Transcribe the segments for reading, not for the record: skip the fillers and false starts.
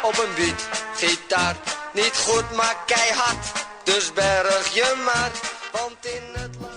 op een beat, gitaar. Niet goed, maar keihard, dus berg je maar.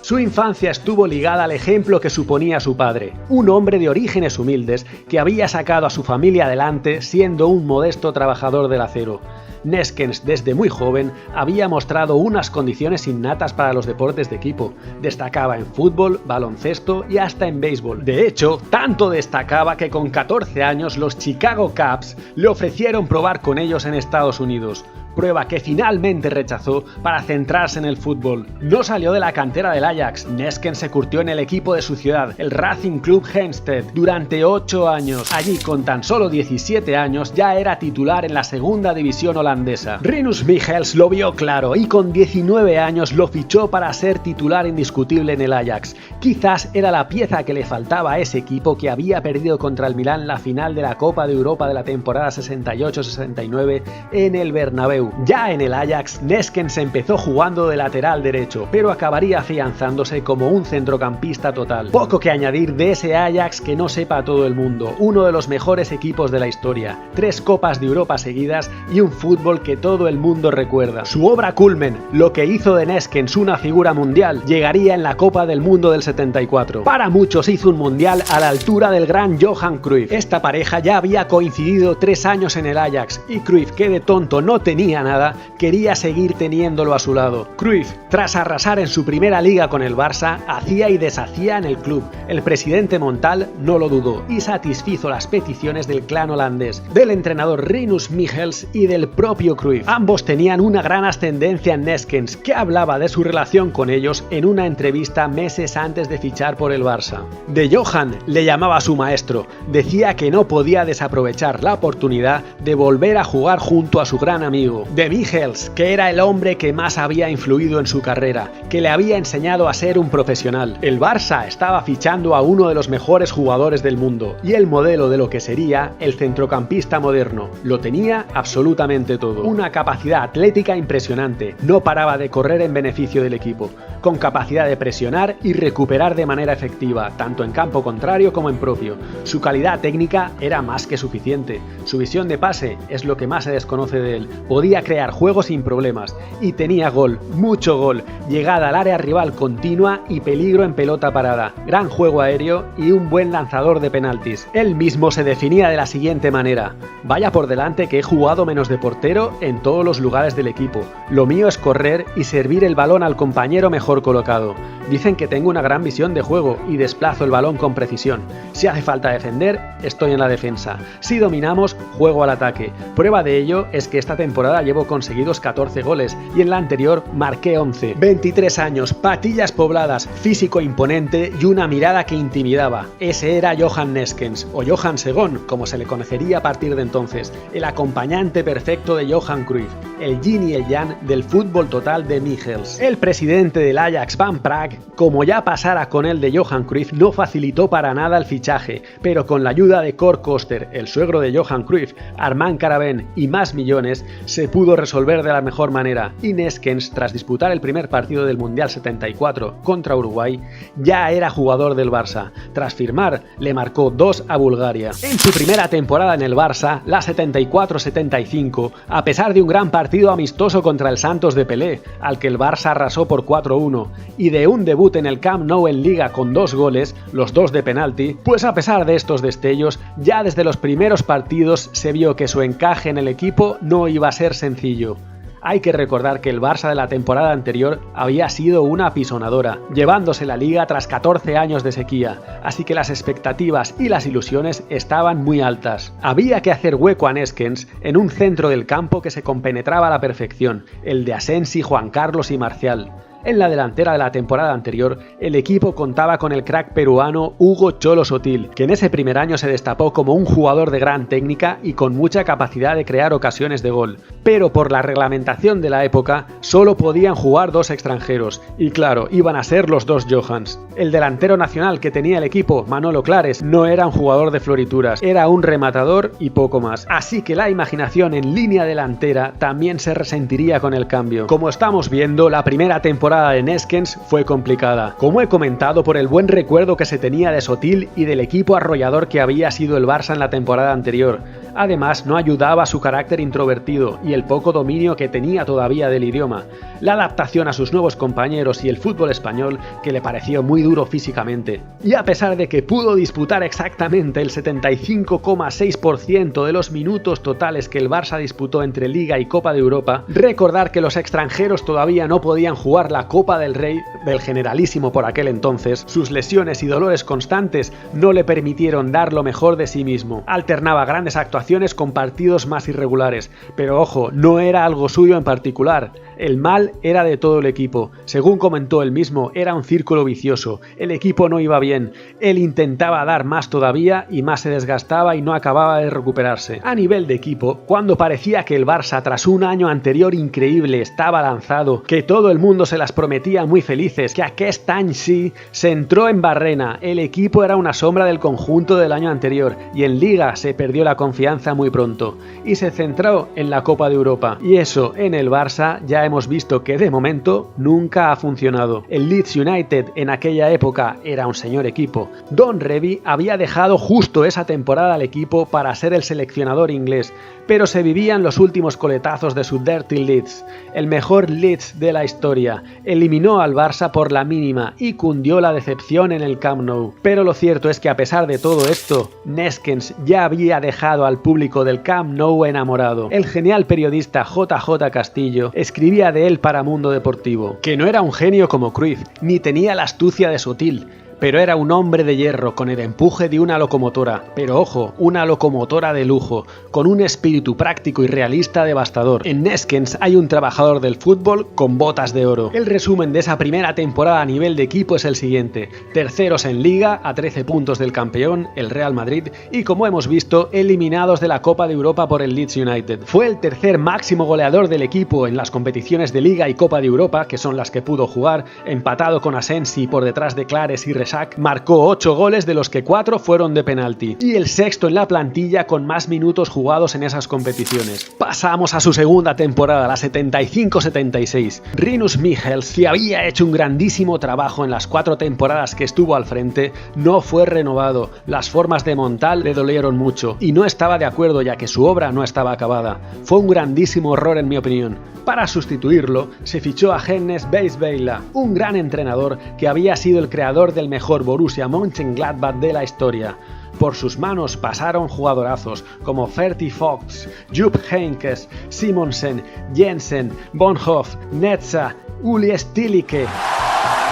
Su infancia estuvo ligada al ejemplo que suponía su padre, un hombre de orígenes humildes que había sacado a su familia adelante siendo un modesto trabajador del acero. Neeskens, desde muy joven, había mostrado unas condiciones innatas para los deportes de equipo. Destacaba en fútbol, baloncesto y hasta en béisbol. De hecho, tanto destacaba que con 14 años los Chicago Cubs le ofrecieron probar con ellos en Estados Unidos. Prueba que finalmente rechazó para centrarse en el fútbol. No salió de la cantera del Ajax. Neeskens se curtió en el equipo de su ciudad, el Racing Club Heemstede, durante 8 años. Allí, con tan solo 17 años, ya era titular en la segunda división holandesa. Rinus Michels lo vio claro y con 19 años lo fichó para ser titular indiscutible en el Ajax. Quizás era la pieza que le faltaba a ese equipo que había perdido contra el Milán la final de la Copa de Europa de la temporada 68-69 en el Bernabéu. Ya en el Ajax, Neeskens empezó jugando de lateral derecho, pero acabaría afianzándose como un centrocampista total. Poco que añadir de ese Ajax que no sepa todo el mundo, uno de los mejores equipos de la historia, 3 Copas de Europa seguidas y un fútbol que todo el mundo recuerda. Su obra culmen, lo que hizo de Neeskens una figura mundial, llegaría en la Copa del Mundo del 74. Para muchos hizo un mundial a la altura del gran Johan Cruyff. Esta pareja ya había coincidido 3 años en el Ajax y Cruyff, que de tonto no tenía nada, quería seguir teniéndolo a su lado. Cruyff, tras arrasar en su primera liga con el Barça, hacía y deshacía en el club. El presidente Montal no lo dudó y satisfizo las peticiones del clan holandés, del entrenador Rinus Michels y del propio Cruyff. Ambos tenían una gran ascendencia en Neeskens, que hablaba de su relación con ellos en una entrevista meses antes de fichar por el Barça. De Johan le llamaba su maestro, decía que no podía desaprovechar la oportunidad de volver a jugar junto a su gran amigo. De Michels, que era el hombre que más había influido en su carrera, que le había enseñado a ser un profesional. El Barça estaba fichando a uno de los mejores jugadores del mundo y el modelo de lo que sería el centrocampista moderno. Lo tenía absolutamente todo. Una capacidad atlética impresionante, no paraba de correr en beneficio del equipo, con capacidad de presionar y recuperar de manera efectiva, tanto en campo contrario como en propio. Su calidad técnica era más que suficiente. Su visión de pase es lo que más se desconoce de él. Podía crear juego sin problemas y tenía gol, mucho gol, llegada al área rival continua y peligro en pelota parada, gran juego aéreo y un buen lanzador de penaltis. Él mismo se definía de la siguiente manera: vaya por delante que he jugado menos de portero en todos los lugares del equipo. Lo mío es correr y servir el balón al compañero mejor colocado. Dicen que tengo una gran visión de juego y desplazo el balón con precisión. Si hace falta defender, estoy en la defensa. Si dominamos, juego al ataque. Prueba de ello es que esta temporada llevo conseguidos 14 goles y en la anterior marqué 11. 23 años, patillas pobladas, físico imponente y una mirada que intimidaba. Ese era Johan Neeskens, o Johan Segón, como se le conocería a partir de entonces, el acompañante perfecto de Johan Cruyff, el yin y el yang del fútbol total de Michels. El presidente del Ajax Van Praag, como ya pasara con el de Johan Cruyff, no facilitó para nada el fichaje, pero con la ayuda de Cor Koster, el suegro de Johan Cruyff, Armand Carabén y más millones, se pudo resolver de la mejor manera, y Neeskens, tras disputar el primer partido del Mundial 74 contra Uruguay, ya era jugador del Barça. Tras firmar, le marcó 2 a Bulgaria. En su primera temporada en el Barça, la 74-75, a pesar de un gran partido amistoso contra el Santos de Pelé, al que el Barça arrasó por 4-1, y de un debut en el Camp Nou en Liga con 2 goles, los 2 de penalti, pues a pesar de estos destellos, ya desde los primeros partidos se vio que su encaje en el equipo no iba a ser sencillo. Hay que recordar que el Barça de la temporada anterior había sido una apisonadora, llevándose la liga tras 14 años de sequía, así que las expectativas y las ilusiones estaban muy altas. Había que hacer hueco a Neeskens en un centro del campo que se compenetraba a la perfección, el de Asensi, Juan Carlos y Marcial. En la delantera de la temporada anterior, el equipo contaba con el crack peruano Hugo Cholo Sotil, que en ese primer año se destapó como un jugador de gran técnica y con mucha capacidad de crear ocasiones de gol. Pero por la reglamentación de la época, solo podían jugar 2 extranjeros, y claro, iban a ser los 2 Johans. El delantero nacional que tenía el equipo, Manolo Clares, no era un jugador de florituras, era un rematador y poco más. Así que la imaginación en línea delantera también se resentiría con el cambio. Como estamos viendo, la primera temporada temporada de Neskens fue complicada, como he comentado, por el buen recuerdo que se tenía de Sotil y del equipo arrollador que había sido el Barça en la temporada anterior. Además, no ayudaba su carácter introvertido y el poco dominio que tenía todavía del idioma, la adaptación a sus nuevos compañeros y el fútbol español, que le pareció muy duro físicamente. Y a pesar de que pudo disputar exactamente el 75,6% de los minutos totales que el Barça disputó entre Liga y Copa de Europa, recordar que los extranjeros todavía no podían jugar la Copa del Rey del Generalísimo por aquel entonces, sus lesiones y dolores constantes no le permitieron dar lo mejor de sí mismo. Alternaba grandes actuaciones con partidos más irregulares, pero ojo, no era algo suyo en particular. El mal era de todo el equipo. Según comentó él mismo, era un círculo vicioso. El equipo no iba bien. Él intentaba dar más todavía y más se desgastaba y no acababa de recuperarse. A nivel de equipo, cuando parecía que el Barça tras un año anterior increíble estaba lanzado, que todo el mundo se las prometía muy felices, que aquest any sí, se entró en barrena. El equipo era una sombra del conjunto del año anterior y en Liga se perdió la confianza muy pronto y se centró en la Copa de Europa. Y eso en el Barça ya hemos visto que de momento nunca ha funcionado. El Leeds United en aquella época era un señor equipo. Don Revie había dejado justo esa temporada al equipo para ser el seleccionador inglés, pero se vivían los últimos coletazos de su Dirty Leeds, el mejor Leeds de la historia. Eliminó al Barça por la mínima y cundió la decepción en el Camp Nou. Pero lo cierto es que a pesar de todo esto, Neskens ya había dejado al público del Camp Nou enamorado. El genial periodista JJ Castillo escribía de él para Mundo Deportivo, que no era un genio como Cruyff, ni tenía la astucia de Sotil, pero era un hombre de hierro con el empuje de una locomotora, pero ojo, una locomotora de lujo, con un espíritu práctico y realista devastador. En Neskens hay un trabajador del fútbol con botas de oro. El resumen de esa primera temporada a nivel de equipo es el siguiente: terceros en Liga, a 13 puntos del campeón, el Real Madrid, y como hemos visto, eliminados de la Copa de Europa por el Leeds United. Fue el tercer máximo goleador del equipo en las competiciones de Liga y Copa de Europa, que son las que pudo jugar, empatado con Asensi por detrás de Clares y marcó 8 goles, de los que 4 fueron de penalti, y el sexto en la plantilla con más minutos jugados en esas competiciones. Pasamos a su segunda temporada, la 75-76. Rinus Michels, que había hecho un grandísimo trabajo en las 4 temporadas que estuvo al frente, no fue renovado. Las formas de Montal le dolieron mucho, y no estaba de acuerdo ya que su obra no estaba acabada. Fue un grandísimo error en mi opinión. Para sustituirlo, se fichó a Hennes Weisweiler, un gran entrenador que había sido el creador del mejor Borussia Mönchengladbach de la historia. Por sus manos pasaron jugadorazos como Ferdy Fox, Jupp Heynckes, Simonsen, Jensen, Bonhoff, Netza, Uli Stilicke.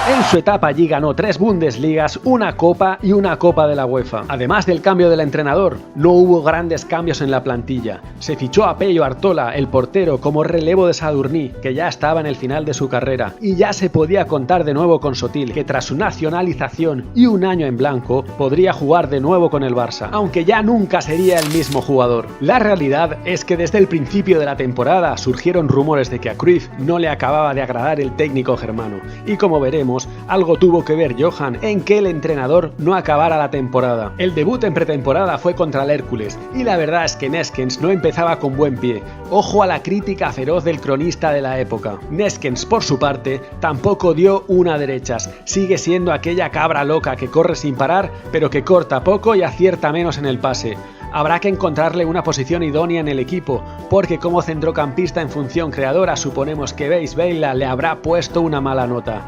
En su etapa allí ganó 3 Bundesligas, una Copa y una Copa de la UEFA. Además del cambio del entrenador, no hubo grandes cambios en la plantilla. Se fichó a Pello Artola, el portero, como relevo de Sadurní, que ya estaba en el final de su carrera. Y ya se podía contar de nuevo con Sotil, que tras su nacionalización y un año en blanco, podría jugar de nuevo con el Barça, aunque ya nunca sería el mismo jugador. La realidad es que desde el principio de la temporada surgieron rumores de que a Cruyff no le acababa de agradar el técnico germano. Y como veremos, algo tuvo que ver Johan en que el entrenador no acabara la temporada. El debut en pretemporada fue contra el Hércules, y la verdad es que Neskens no empezaba con buen pie. Ojo a la crítica feroz del cronista de la época. Neskens, por su parte, tampoco dio una derechas. Sigue siendo aquella cabra loca que corre sin parar, pero que corta poco y acierta menos en el pase. Habrá que encontrarle una posición idónea en el equipo, porque como centrocampista en función creadora suponemos que Weisweiler le habrá puesto una mala nota.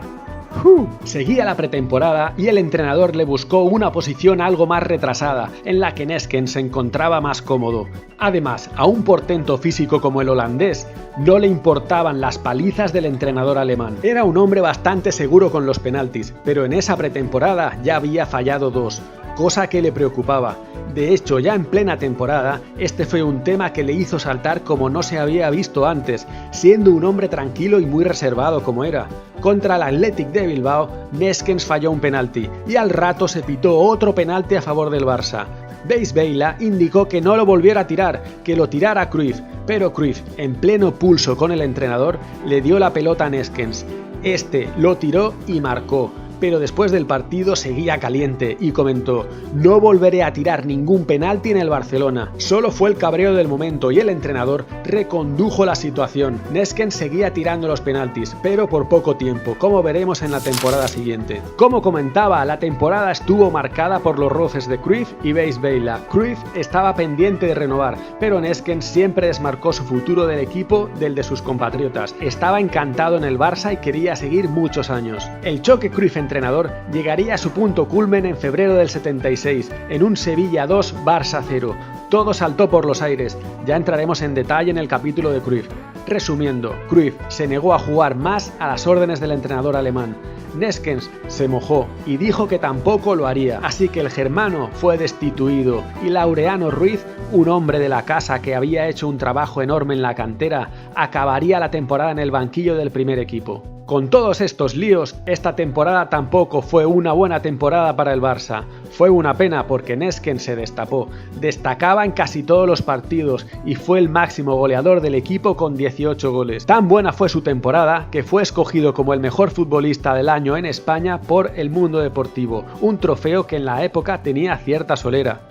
Seguía la pretemporada y el entrenador le buscó una posición algo más retrasada, en la que Neskens se encontraba más cómodo. Además, a un portento físico como el holandés no le importaban las palizas del entrenador alemán. Era un hombre bastante seguro con los penaltis, pero en esa pretemporada ya había fallado 2, cosa que le preocupaba. De hecho, ya en plena temporada, este fue un tema que le hizo saltar como no se había visto antes, siendo un hombre tranquilo y muy reservado como era. Contra el Athletic de Bilbao, Neskens falló un penalti y al rato se pitó otro penalti a favor del Barça. Weisweiler indicó que no lo volviera a tirar, que lo tirara Cruyff, pero Cruyff, en pleno pulso con el entrenador, le dio la pelota a Neskens. Este lo tiró y marcó. pero después del partido seguía caliente y comentó: "No volveré a tirar ningún penalti en el Barcelona". Solo fue el cabreo del momento y el entrenador recondujo la situación. Neskens seguía tirando los penaltis, pero por poco tiempo, como veremos en la temporada siguiente. Como comentaba, la temporada estuvo marcada por los roces de Cruyff y Beisbela. Cruyff estaba pendiente de renovar, pero Neskens siempre desmarcó su futuro del equipo del de sus compatriotas. Estaba encantado en el Barça y quería seguir muchos años. El choque Cruyff-entrenador llegaría a su punto culmen en febrero del 76, en un Sevilla 2, Barça 0. Todo saltó por los aires. Ya entraremos en detalle en el capítulo de Cruyff. Resumiendo, Cruyff se negó a jugar más a las órdenes del entrenador alemán. Neskens se mojó y dijo que tampoco lo haría, así que el germano fue destituido y Laureano Ruiz, un hombre de la casa que había hecho un trabajo enorme en la cantera, acabaría la temporada en el banquillo del primer equipo. Con todos estos líos, esta temporada tampoco fue una buena temporada para el Barça. Fue una pena porque Neskens se destapó, destacaba en casi todos los partidos y fue el máximo goleador del equipo con 18 goles. Tan buena fue su temporada que fue escogido como el mejor futbolista del año en España por El Mundo Deportivo, un trofeo que en la época tenía cierta solera.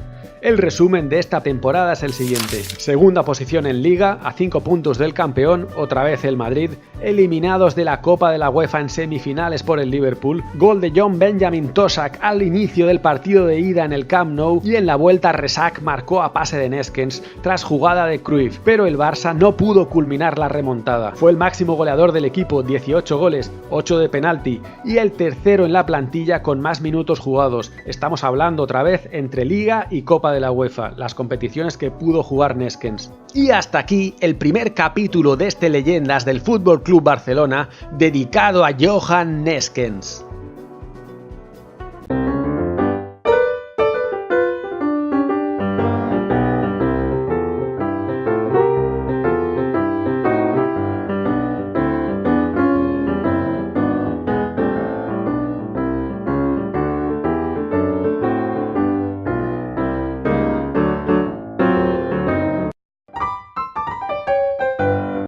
El resumen de esta temporada es el siguiente: segunda posición en Liga, a 5 puntos del campeón, otra vez el Madrid, eliminados de la Copa de la UEFA en semifinales por el Liverpool, gol de John Benjamin Tosak al inicio del partido de ida en el Camp Nou y en la vuelta Rezac marcó a pase de Neskens tras jugada de Cruyff, pero el Barça no pudo culminar la remontada. Fue el máximo goleador del equipo, 18 goles, 8 de penalti y el tercero en la plantilla con más minutos jugados. Estamos hablando otra vez entre Liga y Copa de la UEFA, las competiciones que pudo jugar Neskens. Y hasta aquí el primer capítulo de este Leyendas del FC Barcelona dedicado a Johan Neskens.